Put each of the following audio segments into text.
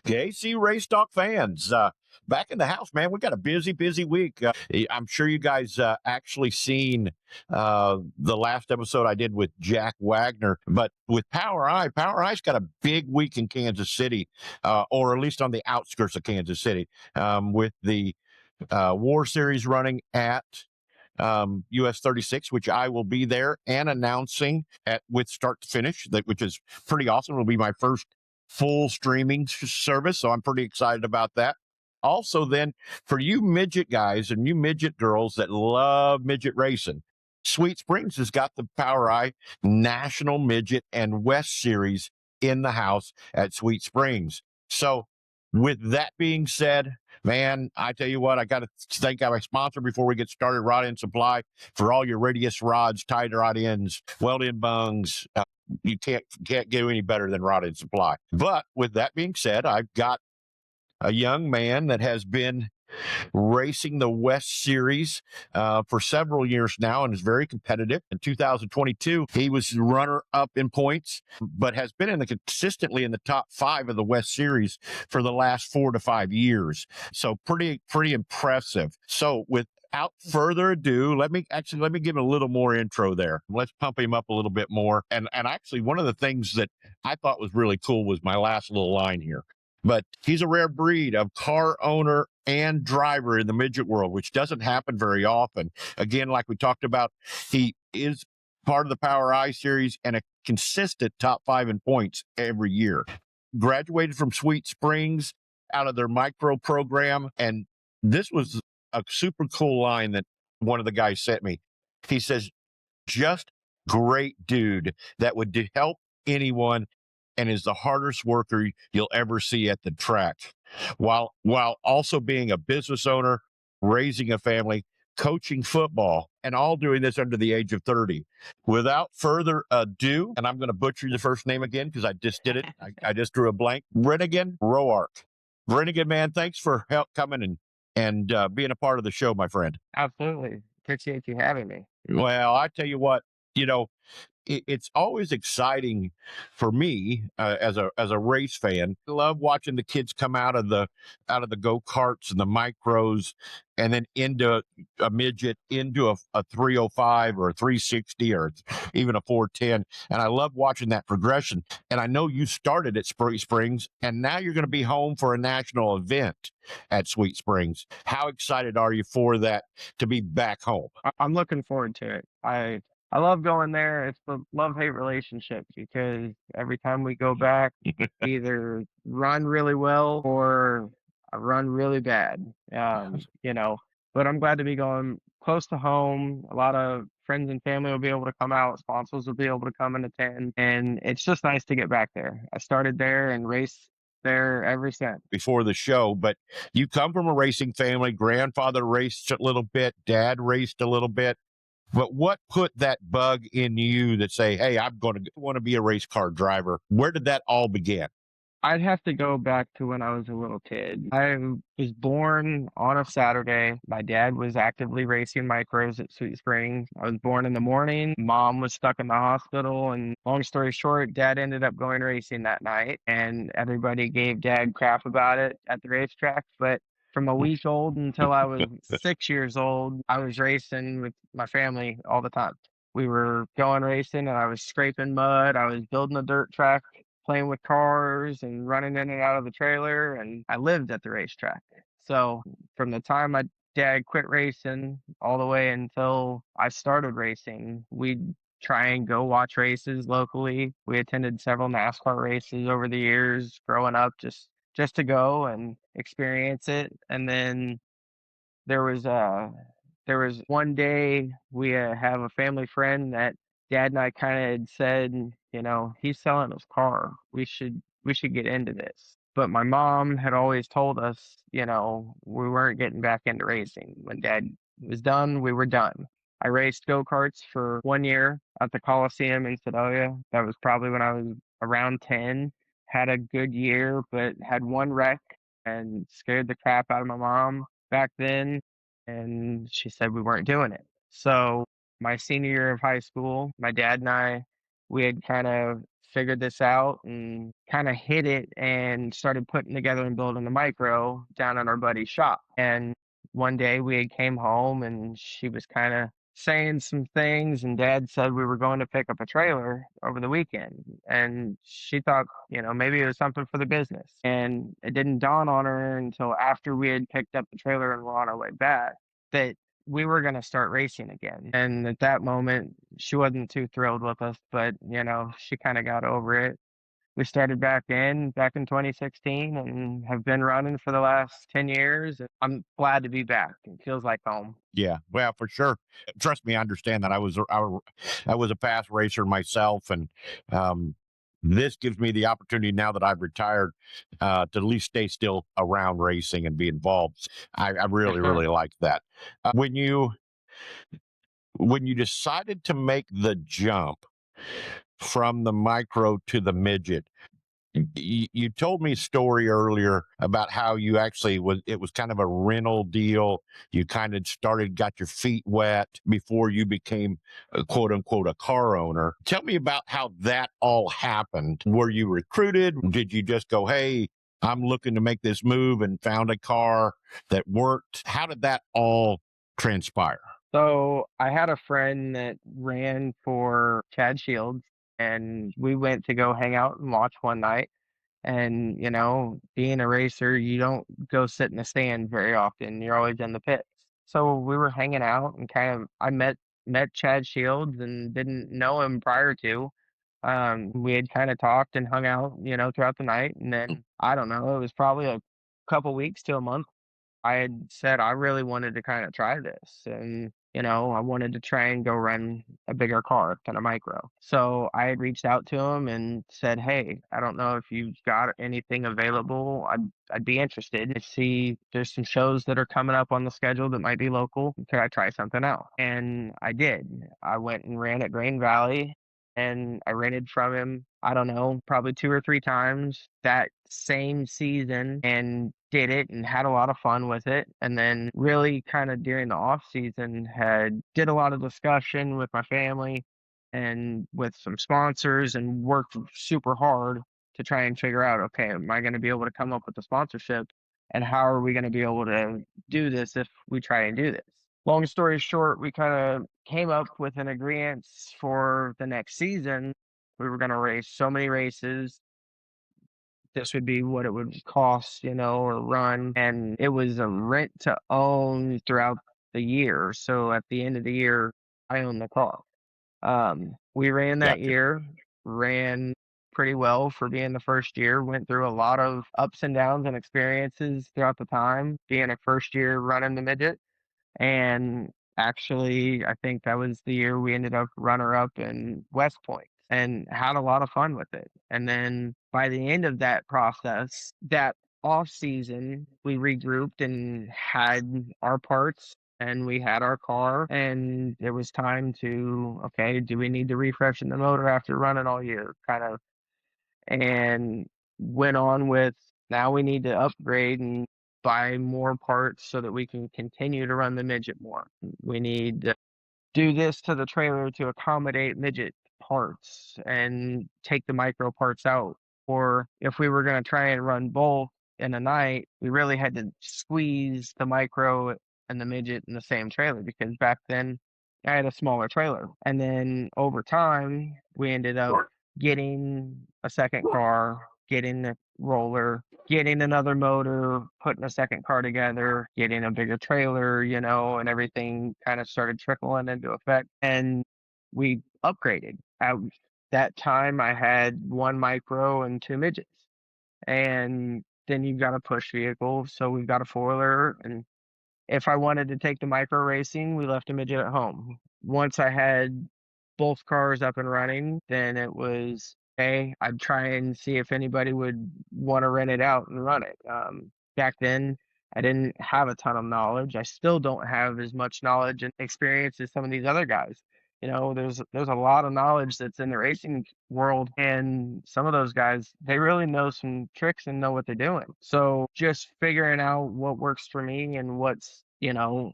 KC Race Talk fans, back in the house, man. We got a busy week. I'm sure you guys actually seen the last episode I did with Jack Wagner, but with Power Eye's got a big week in Kansas City, or at least on the outskirts of Kansas City, with the War Series running at US 36, which I will be there and announcing with start to finish, which is pretty awesome. It'll be my first full streaming service, so I'm pretty excited about that. Also, then, for you midget guys and you midget girls that love midget racing, Sweet Springs has got the Power Eye National Midget and West Series in the house at Sweet Springs. So, with that being said, man, I tell you what, I got to thank my sponsor before we get started, Rod End Supply, for all your radius rods, tied rod ends, weld-in bungs. You can't get any better than Rod End Supply. But with that being said, I've got a young man that has been racing the West Series for several years now and is very competitive. In 2022, he was runner-up in points, but has been consistently in the top 5 of the West Series for the last 4 to 5 years. So pretty impressive. So without further ado, let me give him a little more intro there. Let's pump him up a little bit more. And actually, one of the things that I thought was really cool was my last little line here. But he's a rare breed of car owner and driver in the midget world, which doesn't happen very often. Again, like we talked about, he is part of the Power Eye series and a consistent top 5 in points every year. Graduated from Sweet Springs out of their micro program. And this was a super cool line that one of the guys sent me. He says, just great dude that would help anyone and is the hardest worker you'll ever see at the track, while also being a business owner, raising a family, coaching football, and all doing this under the age of 30. Without further ado, and I'm going to butcher the first name again because I just did it. I just drew a blank. Branigan Roark. Branigan, man, thanks for coming and being a part of the show, my friend. Absolutely. Appreciate you having me. Well, I tell you what, it's always exciting for me as a race fan. I love watching the kids come out of the go-karts and the micros and then into a midget, into a 305 or a 360 or even a 410. And I love watching that progression. And I know you started at Springs and now you're going to be home for a national event at Sweet Springs. How excited are you for that, to be back home? I'm looking forward to it. I love going there. It's the love-hate relationship because every time we go back, either run really well or I run really bad. But I'm glad to be going close to home. A lot of friends and family will be able to come out. Sponsors will be able to come and attend. And it's just nice to get back there. I started there and raced there ever since. Before the show, but you come from a racing family. Grandfather raced a little bit, dad raced a little bit. But what put that bug in you that say, hey, I'm going to want to be a race car driver? Where did that all begin? I'd have to go back to when I was a little kid. I was born on a Saturday. My dad was actively racing micros at Sweet Springs. I was born in the morning. Mom was stuck in the hospital. And long story short, dad ended up going racing that night. And everybody gave dad crap about it at the racetrack. But from a week old until I was 6 years old, I was racing with my family all the time. We were going racing and I was scraping mud. I was building a dirt track, playing with cars and running in and out of the trailer. And I lived at the racetrack. So from the time my dad quit racing all the way until I started racing, we'd try and go watch races locally. We attended several NASCAR races over the years growing up, just to go and experience it. And then there was one day we have a family friend that dad and I kind of had said, he's selling his car. We should get into this. But my mom had always told us, we weren't getting back into racing. When dad was done, we were done. I raced go-karts for 1 year at the Coliseum in Sedalia. That was probably when I was around 10. Had a good year, but had one wreck and scared the crap out of my mom back then. And she said we weren't doing it. So my senior year of high school, my dad and I, we had kind of figured this out and kind of hit it and started putting together and building the micro down at our buddy's shop. And one day we had came home and she was kind of saying some things, and dad said we were going to pick up a trailer over the weekend, and she thought, maybe it was something for the business. And it didn't dawn on her until after we had picked up the trailer and were on our way back that we were going to start racing again. And at that moment, she wasn't too thrilled with us, but she kind of got over it. We started back in 2016, and have been running for the last 10 years. I'm glad to be back. It feels like home. Yeah, well, for sure. Trust me, I understand that. I was a past racer myself, and um, this gives me the opportunity now that I've retired to at least stay still around racing and be involved. I For really, sure. really like that. When you decided to make the jump from the micro to the midget, you told me a story earlier about how you actually it was kind of a rental deal. You kind of got your feet wet before you became quote unquote a car owner. Tell me about how that all happened. Were you recruited? Did you just go, hey, I'm looking to make this move, and found a car that worked? How did that all transpire? So I had a friend that ran for Chad Shields, and we went to go hang out and watch one night. And, being a racer, you don't go sit in the stand very often. You're always in the pits. So we were hanging out and I met Chad Shields and didn't know him prior to. We had kind of talked and hung out, throughout the night. And then I don't know, it was probably a couple weeks to a month. I had said I really wanted to kind of try this, and I wanted to try and go run a bigger car than a micro. So I had reached out to him and said, "Hey, I don't know if you've got anything available. I'd be interested to see. There's some shows that are coming up on the schedule that might be local. Could I try something out?" And I did. I went and ran at Grain Valley, and I rented from him, I don't know, probably 2 or 3 times that same season, and did it and had a lot of fun with it. And then really kind of during the off season did a lot of discussion with my family and with some sponsors, and worked super hard to try and figure out, okay, am I going to be able to come up with the sponsorship, and how are we going to be able to do this if we try and do this? Long story short, we kind of came up with an agreement for the next season. We were going to race so many races. This would be what it would cost, or run. And it was a rent to own throughout the year. So at the end of the year, I owned the car. We ran that Gotcha. year, ran pretty well for being the first year, went through a lot of ups and downs and experiences throughout the time, being a first year running the midget. And actually, I think that was the year we ended up runner up in West Point and had a lot of fun with it. And then by the end of that process, that off season, we regrouped and had our parts, and we had our car, and it was time to, okay, do we need to refresh in the motor after running all year? Kind of, and went on with, now we need to upgrade and buy more parts so that we can continue to run the midget more. We need to do this to the trailer to accommodate midget parts and take the micro parts out. Or if we were going to try and run both in a night, we really had to squeeze the micro and the midget in the same trailer, because back then I had a smaller trailer. And then over time, we ended up getting a second car, getting the roller, getting another motor, putting a second car together, getting a bigger trailer, and everything kind of started trickling into effect. And we upgraded. At that time, I had one micro and two midgets. And then you've got a push vehicle. So we've got a foiler. And if I wanted to take the micro racing, we left a midget at home. Once I had both cars up and running, then it was, hey, I'd try and see if anybody would want to rent it out and run it. Back then, I didn't have a ton of knowledge. I still don't have as much knowledge and experience as some of these other guys. There's a lot of knowledge that's in the racing world, and some of those guys, they really know some tricks and know what they're doing. So just figuring out what works for me and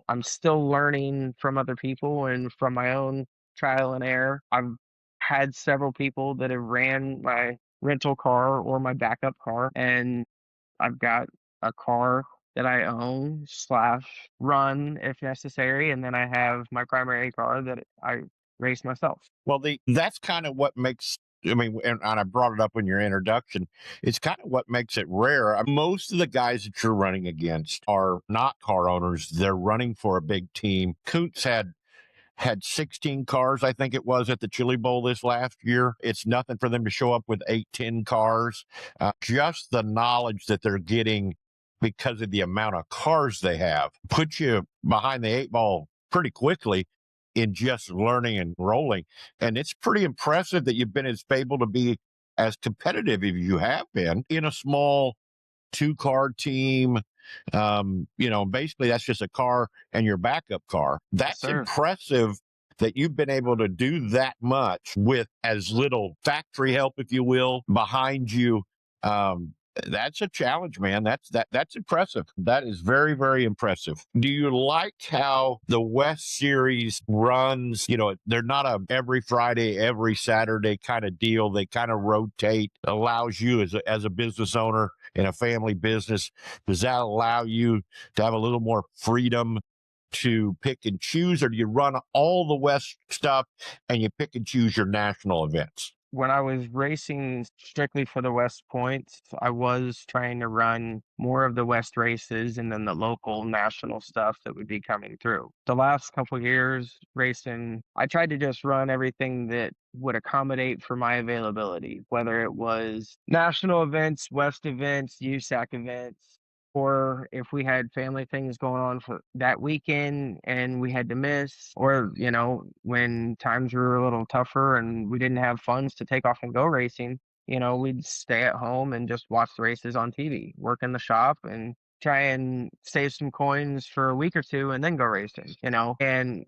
I'm still learning from other people and from my own trial and error. I've had several people that have ran my rental car or my backup car, and I've got a car that I own slash run if necessary, and then I have my primary car that I race myself. Well, that's kind of what makes. I mean, and I brought it up in your introduction. It's kind of what makes it rare. Most of the guys that you're running against are not car owners. They're running for a big team. Coots had 16 cars, I think it was, at the Chili Bowl this last year. It's nothing for them to show up with 8, 10 cars. Just the knowledge that they're getting because of the amount of cars they have puts you behind the 8 ball pretty quickly in just learning and rolling. And it's pretty impressive that you've been able to be as competitive as you have been in a small 2 car team. Basically that's just a car and your backup car. Yes, That's sir. impressive that you've been able to do that much with as little factory help, if you will, behind you. Um, that's a challenge, man. That's impressive. That is very, very impressive. Do you like how the West Series runs? They're not a every Friday, every Saturday kind of deal. They kind of rotate, allows you as a business owner in a family business. Does that allow you to have a little more freedom to pick and choose, or do you run all the West stuff and you pick and choose your national events? When I was racing strictly for the West points, I was trying to run more of the West races and then the local national stuff that would be coming through. The last couple years racing, I tried to just run everything that would accommodate for my availability, whether it was national events, West events, USAC events, or if we had family things going on for that weekend and we had to miss, or, when times were a little tougher and we didn't have funds to take off and go racing, we'd stay at home and just watch the races on TV, work in the shop and try and save some coins for a week or two and then go racing. And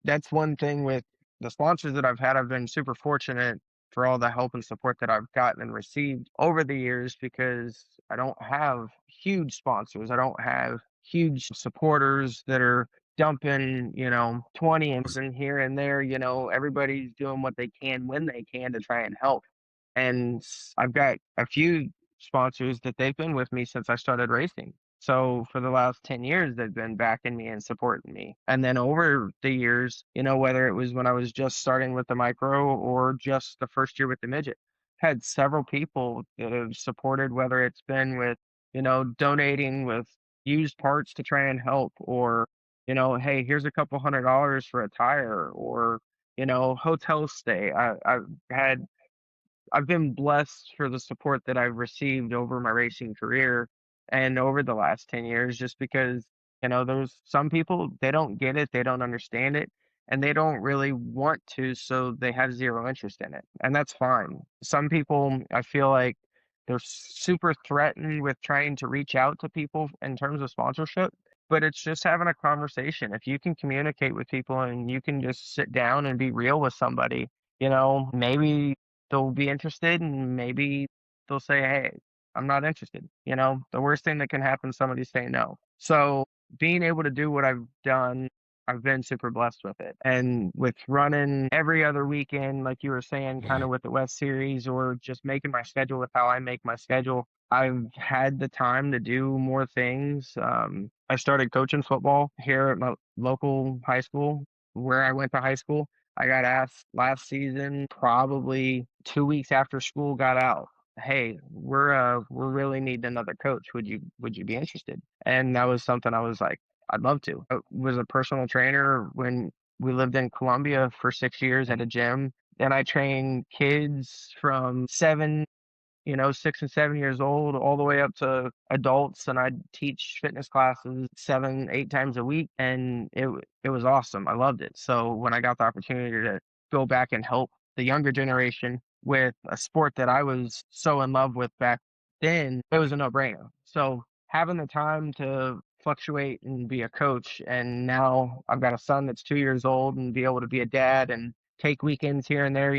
that's one thing with the sponsors that I've had. I've been super fortunate for all the help and support that I've gotten and received over the years because I don't have huge sponsors. I don't have huge supporters that are dumping, 20s in here and there. Everybody's doing what they can when they can to try and help. And I've got a few sponsors that they've been with me since I started racing. So for the last 10 years, they've been backing me and supporting me. And then over the years, whether it was when I was just starting with the micro or just the first year with the midget, had several people that have supported, whether it's been with, donating with used parts to try and help, or, hey, here's a couple $100 for a tire, or, hotel stay. I've been blessed for the support that I've received over my racing career and over the last 10 years, just because, there's some people, they don't get it, they don't understand it, and they don't really want to, so they have zero interest in it. And that's fine. Some people, I feel like they're super threatened with trying to reach out to people in terms of sponsorship, but it's just having a conversation. If you can communicate with people and you can just sit down and be real with somebody, maybe they'll be interested and maybe they'll say, hey, I'm not interested. The worst thing that can happen is somebody say no. So being able to do what I've done, I've been super blessed with it. And with running every other weekend, like you were saying, kind of with the West Series, or just making my schedule with how I make my schedule, I've had the time to do more things. I started coaching football here at my local high school where I went to high school. I got asked last season, probably 2 weeks after school got out, "Hey, we're really needing another coach. Would you be interested?" And that was something I was like, "I'd love to." I was a personal trainer when we lived in Columbia for 6 years at a gym, and I trained kids from 6 and 7 years old, all the way up to adults, and I'd teach fitness classes 7, 8 times a week, and it was awesome. I loved it. So when I got the opportunity to go back and help the younger generation with a sport that I was so in love with back then, it was a no-brainer. So having the time to fluctuate and be a coach, and now I've got a son that's 2 years old, and be able to be a dad and take weekends here and there,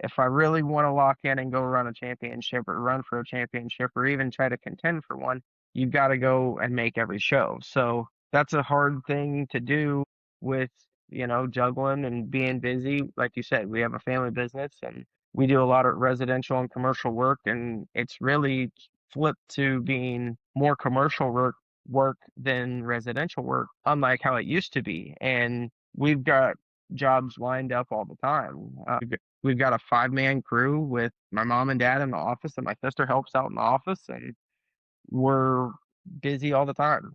if I really want to lock in and go run a championship or run for a championship or even try to contend for one, you've got to go and make every show. So that's a hard thing to do with juggling and being busy. Like you said, we have a family business and we do a lot of residential and commercial work, and it's really flipped to being more commercial work than residential work, unlike how it used to be. And we've got jobs lined up all the time. We've got a 5-man crew with my mom and dad in the office, and my sister helps out in the office, and we're busy all the time.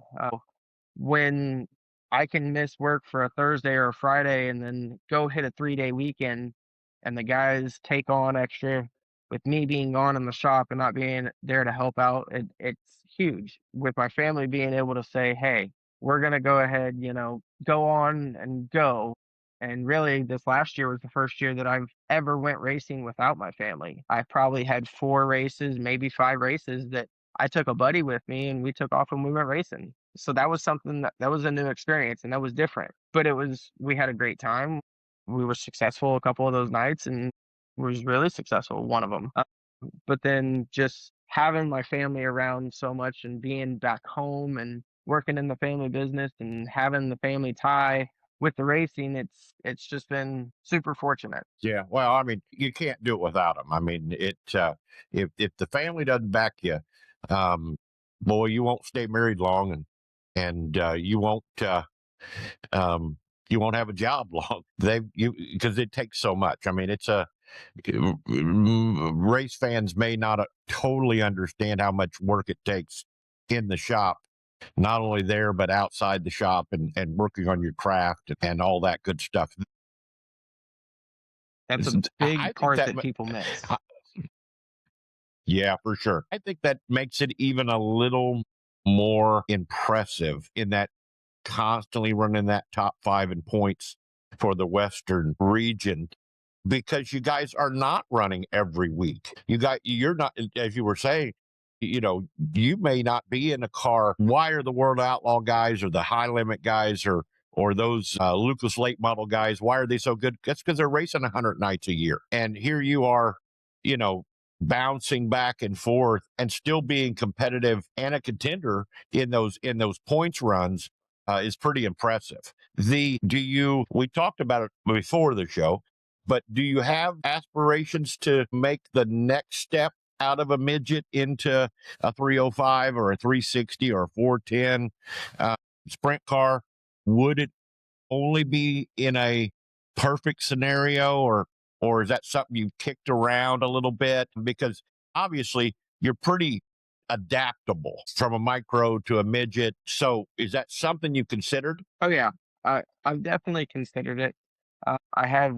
When I can miss work for a Thursday or a Friday and then go hit a 3-day weekend, and the guys take on extra with me being gone in the shop and not being there to help out, it's huge. With my family being able to say, hey, we're going to go ahead, go on and go. And really, this last year was the first year that I've ever went racing without my family. I probably had 4 races, maybe 5 races that I took a buddy with me and we took off and we went racing. So that was something that was a new experience and that was different. But we had a great time. We were successful a couple of those nights and was really successful one of them. But then just having my family around so much and being back home and working in the family business and having the family tie with the racing, it's just been super fortunate. Yeah. Well, I mean, you can't do it without them. I mean, if the family doesn't back you, um, boy, you won't stay married long, and um, you won't have a job long. Because it takes so much. I mean, race fans may not totally understand how much work it takes in the shop, not only there but outside the shop, and working on your craft and all that good stuff. That's a big I think part that that people miss. Yeah, for sure. I think that makes it even a little more impressive in that constantly running that top 5 in points for the Western region, because you guys are not running every week. You're not, as you were saying, you may not be in a car. Why are the World Outlaw guys or the high limit guys or those Lucas late model guys, why are they so good? That's because they're racing 100 nights a year. And here you are, you know, bouncing back and forth and still being competitive and a contender in those points runs is pretty impressive. We talked about it before the show, but do you have aspirations to make the next step out of a midget into a 305 or a 360 or a 410 sprint car? Would it only be in a perfect scenario, or is that something you've kicked around a little bit? Because obviously you're pretty adaptable from a micro to a midget. So is that something you considered? Oh yeah, I've definitely considered it. I have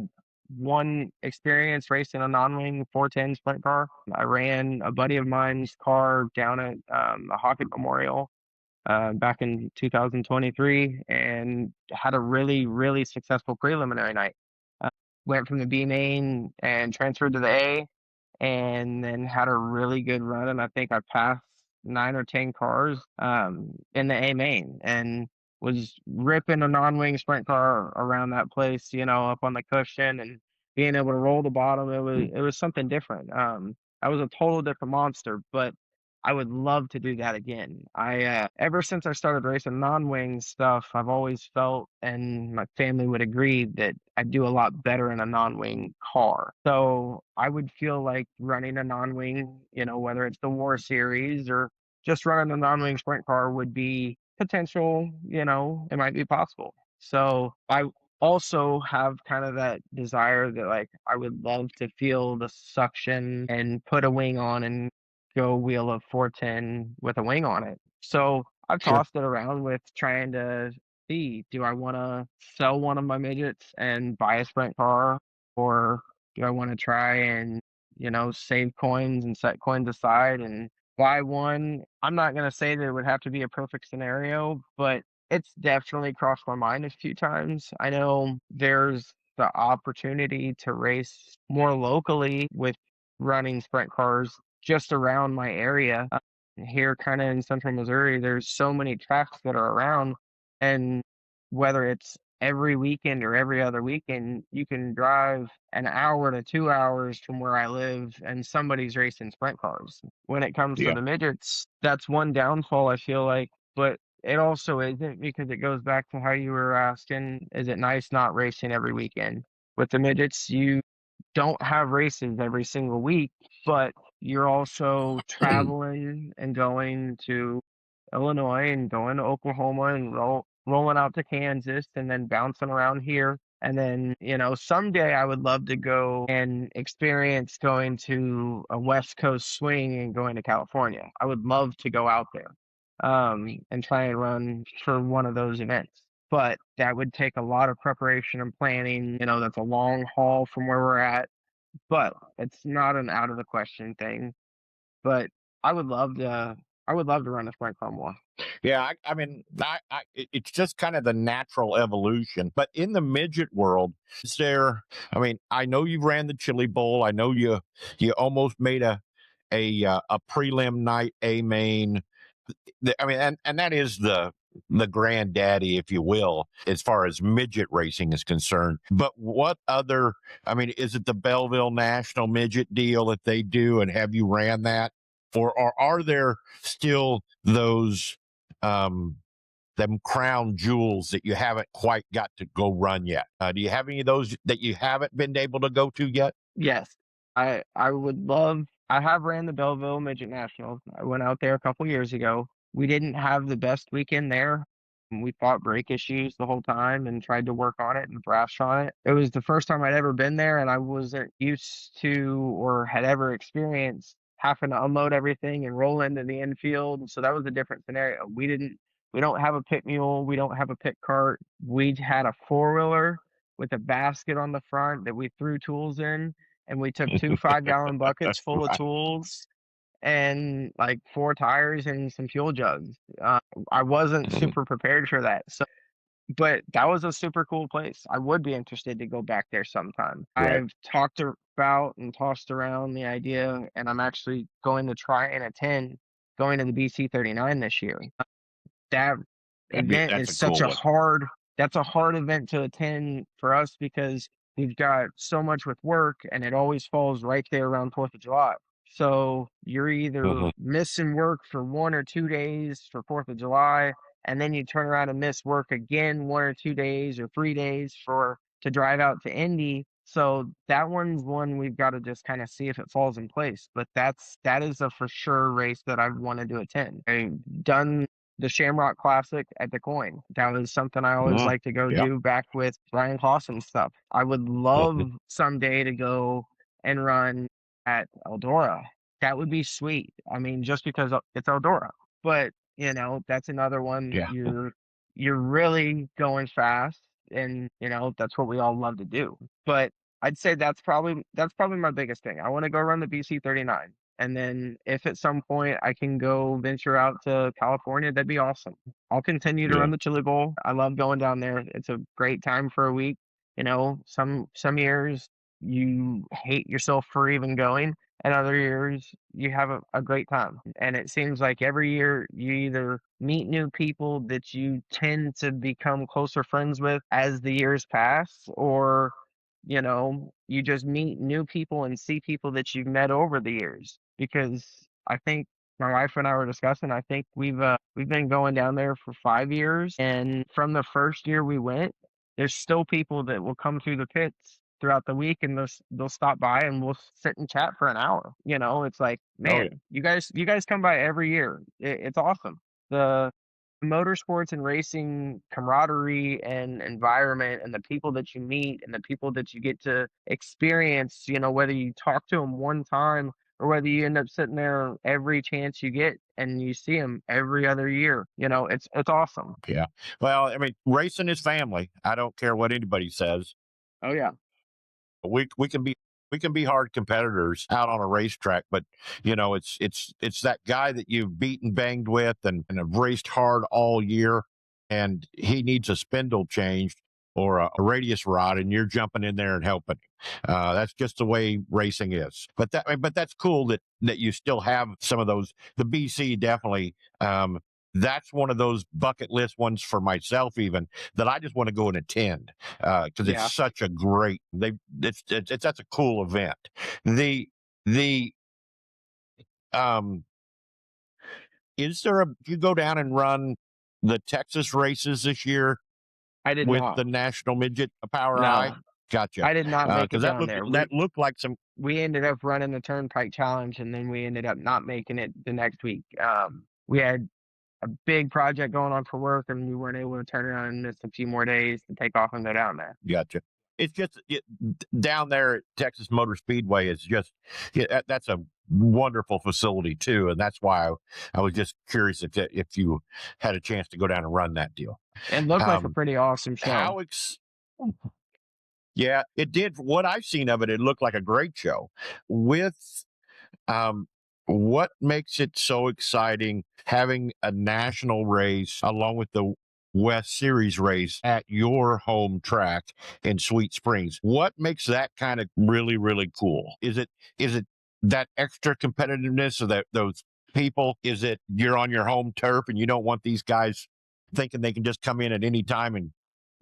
one experience racing a non-wing 410 sprint car. I ran a buddy of mine's car down at a hockey memorial back in 2023 and had a really, really successful preliminary night. Uh, Went from the B main and transferred to the A, and then had a really good run. And I think I passed 9 or 10 cars in the A main and was ripping a non-wing sprint car around that place, up on the cushion and being able to roll the bottom. It was something different. I was a total different monster, but I would love to do that again. Ever since I started racing non-wing stuff, I've always felt, and my family would agree, that I do a lot better in a non-wing car. So I would feel like running a non-wing, whether it's the War Series or just running a non-wing sprint car would be potential, it might be possible. So I also have kind of that desire that like I would love to feel the suction and put a wing on and go wheel a 410 with a wing on it. So I've Sure. tossed it around with trying to see, do I want to sell one of my midgets and buy a sprint car, or do I want to try and, save coins and set coins aside and buy one? I'm not going to say that it would have to be a perfect scenario, but it's definitely crossed my mind a few times. I know there's the opportunity to race more locally with running sprint cars just around my area. Here, kind of in central Missouri, there's so many tracks that are around, and whether it's every weekend or every other weekend, you can drive an hour to 2 hours from where I live, and somebody's racing sprint cars. When it comes to Yeah. the midgets, that's one downfall I feel like, but it also isn't because it goes back to how you were asking, is it nice not racing every weekend? With the midgets, you don't have races every single week, but you're also traveling and going to Illinois and going to Oklahoma and rolling out to Kansas and then bouncing around here. And then, someday I would love to go and experience going to a West Coast swing and going to California. I would love to go out there and try and run for one of those events. But that would take a lot of preparation and planning. That's a long haul from where we're at, but it's not an out of the question thing. But I would love to I would love to run a sprint car more. Yeah, I mean, it's just kind of the natural evolution. But in the midget world, is there? I mean, I know you ran the Chili Bowl. I know you almost made a prelim night A main. I mean, and that is the granddaddy, if you will, as far as midget racing is concerned. But what other? I mean, is it the Belleville National Midget deal that they do, and have you ran that, or are there still those um, them crown jewels that you haven't quite got to go run yet? Do you have any of those that you haven't been able to go to yet? Yes, I would love. I have ran the Belleville Midget Nationals. I went out there a couple years ago. We didn't have the best weekend there. We fought brake issues the whole time and tried to work on it and thrash on it. It was the first time I'd ever been there, and I wasn't used to or had ever experienced having to unload everything and roll into the infield. So that was a different scenario. We don't have a pit mule. We don't have a pit cart. We had a four-wheeler with a basket on the front that we threw tools in, and we took two 5-gallon buckets full of Right. tools and like four tires and some fuel jugs. I wasn't Mhm. super prepared for that. So, but that was a super cool place. I would be interested to go back there sometime. Right. I've talked about and tossed around the idea, and I'm actually going to try and attend going to the BC 39 this year. That event That's is a such cool a one. hard event to attend for us because we've got so much with work and it always falls right there around 4th of July. So you're either Mhm. missing work for 1 or 2 days for 4th of July, and then you turn around and miss work again 1 or 2 days or 3 days for to drive out to Indy. So that one's one we've got to just kind of see if it falls in place. But that is a for sure race that I've wanted to attend. I've done the Shamrock Classic at the Coin. That was something I always Mhm. like to go Yeah. do back with Ryan Clausen stuff. I would Mhm. love someday to go and run at Eldora. That would be sweet. I mean, just because it's Eldora. But, that's another one Yeah. you're really going fast and, that's what we all love to do. But I'd say that's probably my biggest thing. I want to go run the BC 39. And then if at some point I can go venture out to California, that'd be awesome. I'll continue to Yeah. run the Chili Bowl. I love going down there. It's a great time for a week. Some years you hate yourself for even going, and other years you have a great time. And it seems like every year you either meet new people that you tend to become closer friends with as the years pass, or you just meet new people and see people that you've met over the years. Because I think my wife and I were discussing, I think we've been going down there for 5 years, and from the first year we went, there's still people that will come through the pits throughout the week and they'll stop by and we'll sit and chat for an hour. It's like, Oh yeah. man, you guys come by every year. It's awesome. The motorsports and racing camaraderie and environment and the people that you meet and the people that you get to experience, whether you talk to them one time or whether you end up sitting there every chance you get and you see them every other year, it's awesome. Yeah. Well, I mean, racing is family. I don't care what anybody says. Oh yeah. We can be hard competitors out on a racetrack, but it's that guy that you've beaten banged with and have raced hard all year, and he needs a spindle changed or a radius rod, and you're jumping in there and helping. That's just the way racing is. But that's cool that you still have some of those. The BC definitely. That's one of those bucket list ones for myself, even that I just want to go and attend because it's Yeah. such a great. It's that's a cool event. The um, is there a you go down and run? the Texas races this year I did with not. the National Midget Power I? No, Gotcha. I did not make it Because that down looked there. that looked like some. We ended up running the Turnpike Challenge, and then we ended up not making it the next week. We had a big project going on for work, and we weren't able to turn around and miss a few more days to take off and go down there. Gotcha. It's just down there at Texas Motor Speedway is just that's a wonderful facility too, and that's why I was just curious if you had a chance to go down and run that deal. It looked like a Um, pretty awesome show. how yeah, it did. What I've seen of it, it looked like a great show. With um, what makes it so exciting having a national race along with the West Series race at your home track in Sweet Springs? What makes that kind of really, really cool? Is it that extra competitiveness of that those people? Is it you're on your home turf and you don't want these guys thinking they can just come in at any time and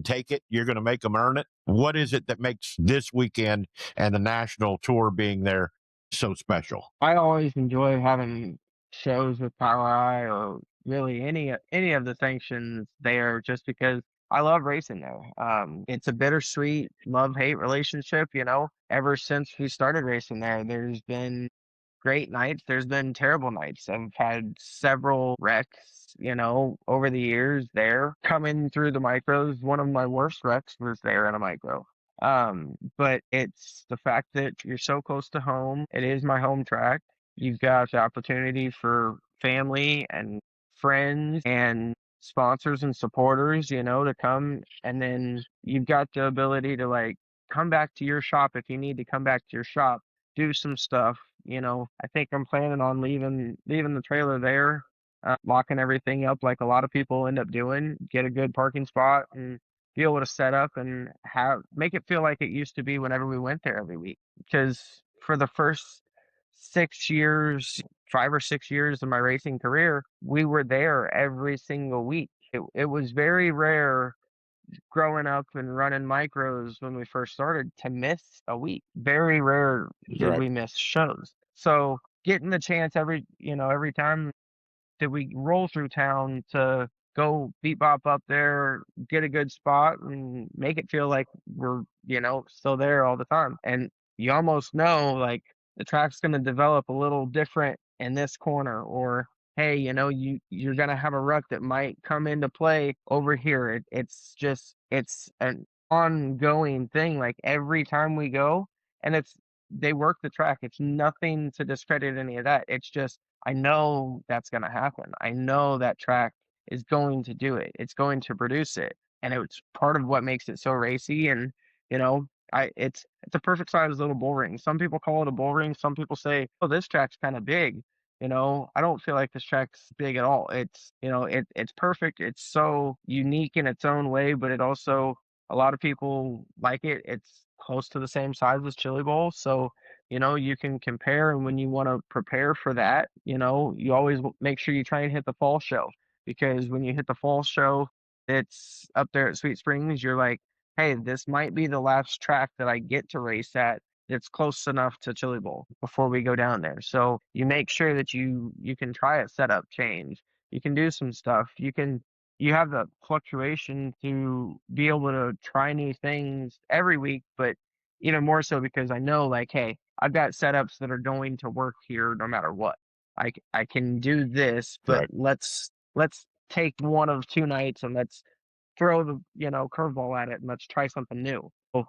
take it? You're going to make them earn it. What is it that makes this weekend and the national tour being there so special? I always enjoy having shows with Power Eye or really any of the sanctions there, just because I love racing there. It's a bittersweet love-hate relationship, you know. Ever since we started racing there, there's been great nights. There's been terrible nights. I've had several wrecks, you know, over the years there. Coming through the micros, one of my worst wrecks was there in a micro. But it's the fact that you're so close to home. It is my home track. You've got the opportunity for family and friends and sponsors and supporters, you know, to come, and then you've got the ability to like come back to your shop if you need to come back to your shop, do some stuff. You know, I think I'm planning on leaving the trailer there, locking everything up like a lot of people end up doing, get a good parking spot and be able to set up and have make it feel like it used to be whenever we went there every week. Because for the first 6 years, 5 or 6 years of my racing career, we were there every single week. It was very rare growing up and running micros when we first started to miss a week. Very rare did Right. we miss shows. So getting the chance every time that we roll through town to go beat bop up there, get a good spot, and make it feel like we're, still there all the time. And you almost know like the track's going to develop a little different in this corner, or hey, you're going to have a rut that might come into play over here. It's an ongoing thing. Like every time we go, and they work the track. It's nothing to discredit any of that. It's just I know that's going to happen. I know that track is going to do it. It's going to produce it, and it's part of what makes it so racy. And you know, it's a perfect size little bull ring. Some people call it a bull ring. Some people say, "Oh, this track's kind of big." I don't feel like this track's big at all. It's perfect. It's so unique in its own way, but it also a lot of people like it. It's close to the same size as Chili Bowl, so you can compare. And when you want to prepare for that, you always make sure you try and hit the fall show, because when you hit the fall show, it's up there at Sweet Springs. You're like, hey, this might be the last track that I get to race at that's close enough to Chili Bowl before we go down there. So you make sure that you can try a setup change. You can do some stuff. You have the fluctuation to be able to try new things every week, but even more so because I know like, hey, I've got setups that are going to work here no matter what. I can do this, but Right. let's take one of two nights and let's throw the curveball at it and let's try something new. So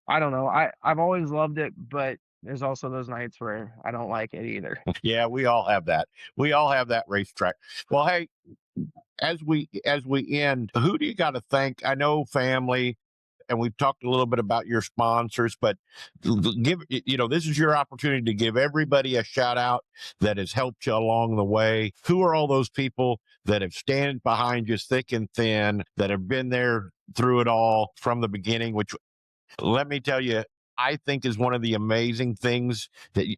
I don't know. I've always loved it, but there's also those nights where I don't like it either. Yeah, we all have that. We all have that racetrack. Well, hey, as we end, who do you got to thank? I know family, and we've talked a little bit about your sponsors, but this is your opportunity to give everybody a shout out that has helped you along the way. Who are all those people that have stand behind you thick and thin, that have been there through it all from the beginning, which, let me tell you, I think is one of the amazing things,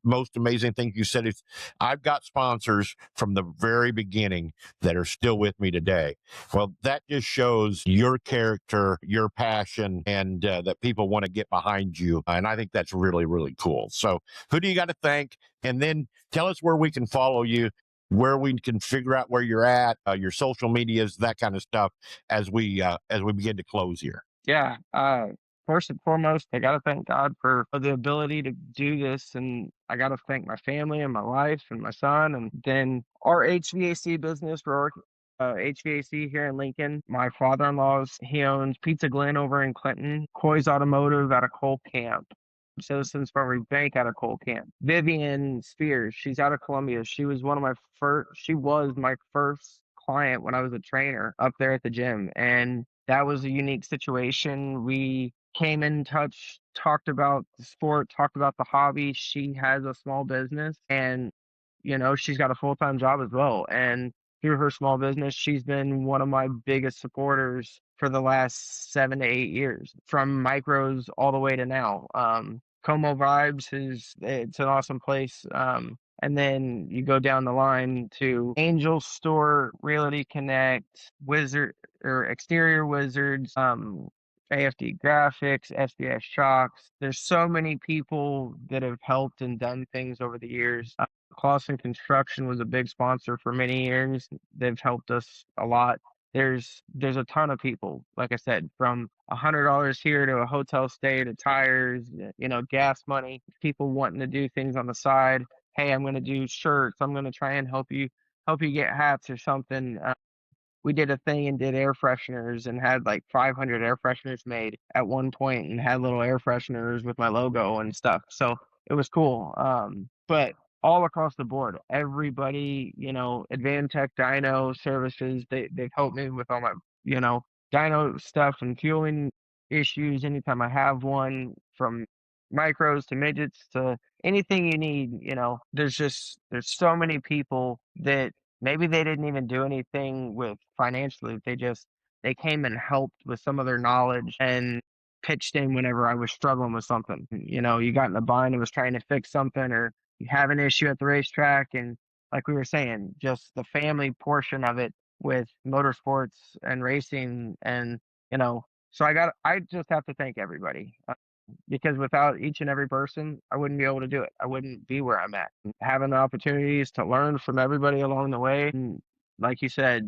most amazing things you said is I've got sponsors from the very beginning that are still with me today. Well, that just shows your character, your passion, and that people want to get behind you. And I think that's really, really cool. So who do you got to thank? And then tell us where we can follow you where we can figure out where you're at, your social medias, that kind of stuff, as we begin to close here. Yeah. First and foremost, I got to thank God for the ability to do this. And I got to thank my family and my wife and my son. And then our HVAC business, Rourke, HVAC here in Lincoln. My father in law's, he owns Pizza Glen over in Clinton, Coy's Automotive out of Cole Camp. Citizens Farmers Bank out of Cole Camp. Vivian Spears, she's out of Columbia. She was my first client when I was a trainer up there at the gym. And that was a unique situation. We came in touch, talked about the sport, talked about the hobby. She has a small business and, she's got a full-time job as well. And through her small business, she's been one of my biggest supporters for the last 7 to 8 years, from micros all the way to now. Como Vibes it's an awesome place. And then you go down the line to Angel Store, Realty Connect, Wizard or Exterior Wizards, AFD Graphics, SBS Shocks. There's so many people that have helped and done things over the years. Clausen Construction was a big sponsor for many years. They've helped us a lot. There's a ton of people, like I said, from $100 here to a hotel stay to tires, gas money, people wanting to do things on the side. Hey, I'm going to do shirts. I'm going to try and help you get hats or something. We did a thing and did air fresheners and had like 500 air fresheners made at one point and had little air fresheners with my logo and stuff. So it was cool. But all across the board, everybody, Advantech Dyno Services, they've helped me with all my, dyno stuff and fueling issues anytime I have one, from micros to midgets to anything you need. There's so many people that maybe they didn't even do anything with financially. They came and helped with some of their knowledge and pitched in whenever I was struggling with something. You got in a bind and was trying to fix something, or you have an issue at the racetrack, and like we were saying, just the family portion of it with motorsports and racing, and so I just have to thank everybody. Because without each and every person, I wouldn't be able to do it. I wouldn't be where I'm at. Having the opportunities to learn from everybody along the way. And like you said,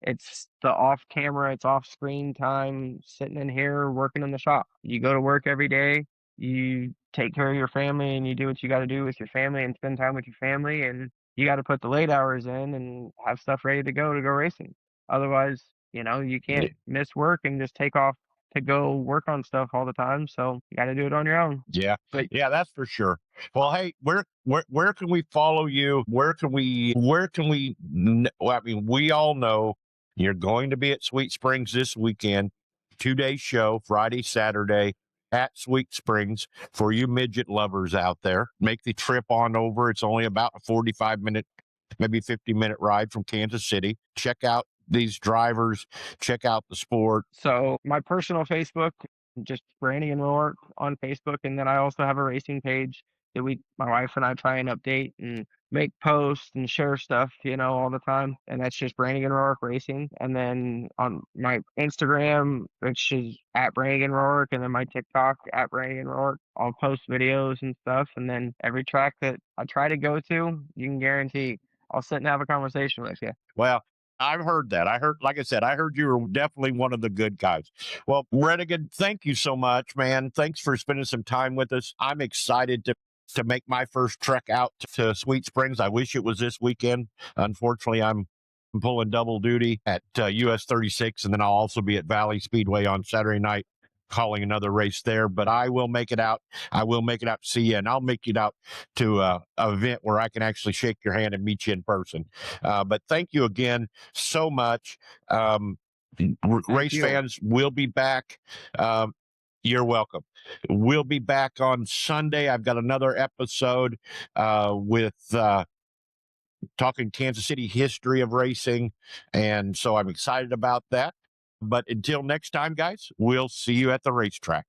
it's the off camera, it's off screen time, sitting in here working in the shop. You go to work every day, you take care of your family, and you do what you got to do with your family and spend time with your family. And you got to put the late hours in and have stuff ready to go racing. Otherwise, you can't miss work and just take off to go work on stuff all the time. So you got to do it on your own. Yeah, But yeah, that's for sure. Well, hey, where can we follow you? Well, I mean, we all know you're going to be at Sweet Springs this weekend, 2 day show, Friday, Saturday at Sweet Springs. For you midget lovers out there, make the trip on over. It's only about a 45-minute, maybe 50-minute ride from Kansas City. Check out these drivers, check out the sport. So my personal Facebook, just Brandon Rourke on Facebook, and then I also have a racing page that my wife and I try and update and make posts and share stuff, all the time. And that's just Branigan Rourke Racing. And then on my Instagram, which is at Branigan Rourke, and then my TikTok at Branigan Rourke, I'll post videos and stuff. And then every track that I try to go to, you can guarantee I'll sit and have a conversation with you. Well, I've heard that. Like I said, I heard you were definitely one of the good guys. Well, Redigan, thank you so much, man. Thanks for spending some time with us. I'm excited to make my first trek out to Sweet Springs. I wish it was this weekend. Unfortunately, I'm pulling double duty at US 36, and then I'll also be at Valley Speedway on Saturday night calling another race there. But I will make it out. I will make it out to see you, and I'll make it out to an event where I can actually shake your hand and meet you in person. But thank you again so much. Race fans, we'll be back. You're welcome. We'll be back on Sunday. I've got another episode with talking Kansas City history of racing. And so I'm excited about that. But until next time, guys, we'll see you at the racetrack.